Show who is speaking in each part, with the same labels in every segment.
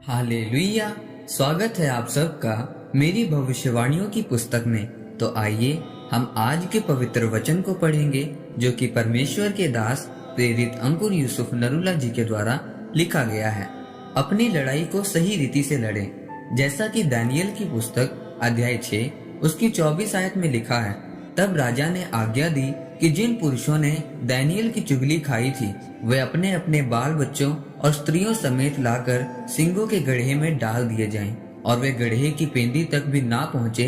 Speaker 1: Hallelujah. स्वागत है आप सबका मेरी भविष्यवाणियों की पुस्तक में। तो आइए हम आज के पवित्र वचन को पढ़ेंगे जो कि परमेश्वर के दास प्रेरित अंकुर यूसुफ नरूला जी के द्वारा लिखा गया है। अपनी लड़ाई को सही रीति से लड़ें, जैसा कि दानियल की पुस्तक अध्याय 6 उसकी 24 आयत में लिखा है। तब राजा ने आज्ञा दी कि जिन पुरुषों ने दानियल की चुगली खाई थी वे अपने अपने बाल बच्चों और स्त्रियों समेत लाकर सिंगों के गड्ढे में डाल दिए जाएं, और वे गड्ढे की पेंदी तक भी ना पहुँचे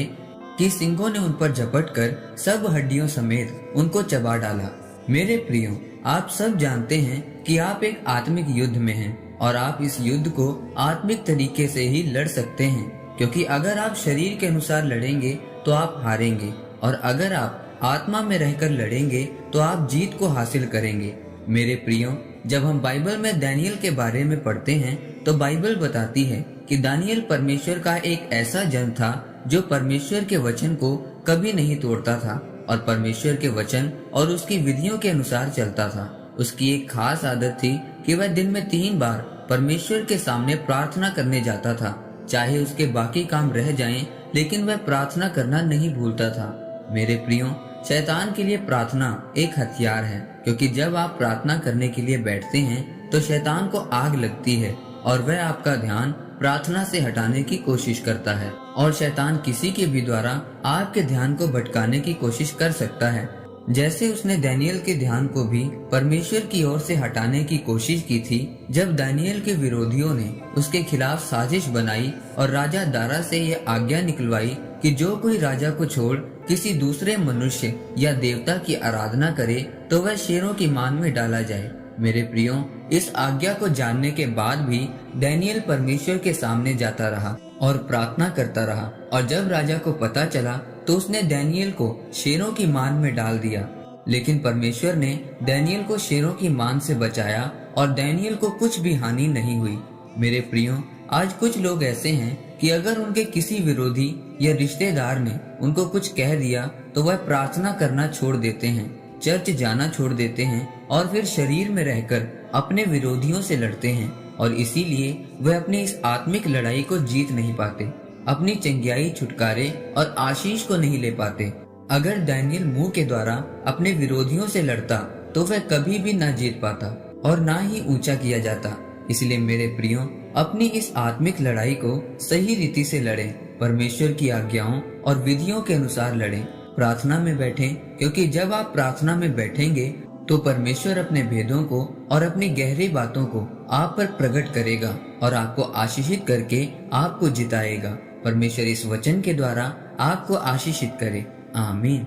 Speaker 1: कि सिंगों ने उन पर झपट कर सब हड्डियों समेत उनको चबा डाला। मेरे प्रियो, आप सब जानते हैं कि आप एक आत्मिक युद्ध में हैं और आप इस युद्ध को आत्मिक तरीके से ही लड़ सकते हैं, क्योंकि अगर आप शरीर के अनुसार लड़ेंगे तो आप हारेंगे, और अगर आप आत्मा में रहकर लड़ेंगे तो आप जीत को हासिल करेंगे। मेरे प्रियो, जब हम बाइबल में दानियल के बारे में पढ़ते हैं तो बाइबल बताती है कि दानियल परमेश्वर का एक ऐसा जन था जो परमेश्वर के वचन को कभी नहीं तोड़ता था और परमेश्वर के वचन और उसकी विधियों के अनुसार चलता था। उसकी एक खास आदत थी कि वह दिन में 3 बार परमेश्वर के सामने प्रार्थना करने जाता था। चाहे उसके बाकी काम रह जाएं, लेकिन वह प्रार्थना करना नहीं भूलता था। मेरे प्रियो, शैतान के लिए प्रार्थना एक हथियार है, क्योंकि जब आप प्रार्थना करने के लिए बैठते हैं तो शैतान को आग लगती है और वह आपका ध्यान प्रार्थना से हटाने की कोशिश करता है, और शैतान किसी के भी द्वारा आपके ध्यान को भटकाने की कोशिश कर सकता है। जैसे उसने दानियल के ध्यान को भी परमेश्वर की ओर से हटाने की कोशिश की थी जब दानियल के विरोधियों ने उसके खिलाफ साजिश बनाई और राजा दारा से यह आज्ञा निकलवाई कि जो कोई राजा को छोड़ किसी दूसरे मनुष्य या देवता की आराधना करे तो वह शेरों की मान में डाला जाए। मेरे प्रियो, इस आज्ञा को जानने के बाद भी दानियल परमेश्वर के सामने जाता रहा और प्रार्थना करता रहा, और जब राजा को पता चला तो उसने दानियल को शेरों की मान में डाल दिया। लेकिन परमेश्वर ने दानियल को शेरों की मान से बचाया और दानियल को कुछ भी हानि नहीं हुई। मेरे प्रियो, आज कुछ लोग ऐसे हैं कि अगर उनके किसी विरोधी या रिश्तेदार ने उनको कुछ कह दिया तो वह प्रार्थना करना छोड़ देते हैं, चर्च जाना छोड़ देते हैं और फिर शरीर में रहकर अपने विरोधियों से लड़ते हैं, और इसीलिए वह अपनी इस आत्मिक लड़ाई को जीत नहीं पाते, अपनी चंगियाई, छुटकारे और आशीष को नहीं ले पाते। अगर दानियल मुंह के द्वारा अपने विरोधियों से लड़ता तो वह कभी भी ना जीत पाता और ना ही ऊंचा किया जाता। इसलिए मेरे प्रियो, अपनी इस आत्मिक लड़ाई को सही रीति से लड़ें, परमेश्वर की आज्ञाओं और विधियों के अनुसार लड़ें, प्रार्थना में बैठें, क्योंकि जब आप प्रार्थना में बैठेंगे तो परमेश्वर अपने भेदों को और अपनी गहरी बातों को आप पर प्रकट करेगा और आपको आशीषित करके आपको जिताएगा। परमेश्वर इस वचन के द्वारा आपको आशीषित करे। आमीन।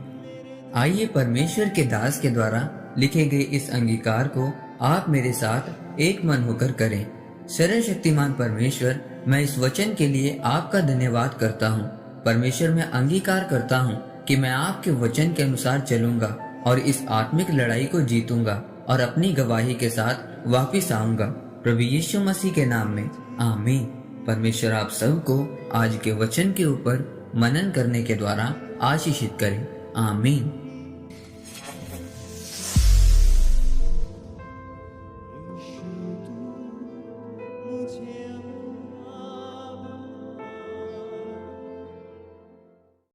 Speaker 1: आइए परमेश्वर के दास के द्वारा लिखे गए इस अंगीकार को आप मेरे साथ एक मन होकर करें। सर्वशक्तिमान परमेश्वर, मैं इस वचन के लिए आपका धन्यवाद करता हूँ। परमेश्वर, मैं अंगीकार करता हूँ कि मैं आपके वचन के अनुसार चलूंगा और इस आत्मिक लड़ाई को जीतूंगा और अपनी गवाही के साथ वापिस आऊंगा। प्रभु यीशु मसीह के नाम में आमीन। परमेश्वर आप सबको आज के वचन के ऊपर मनन करने के द्वारा आशीषित करे। आमीन।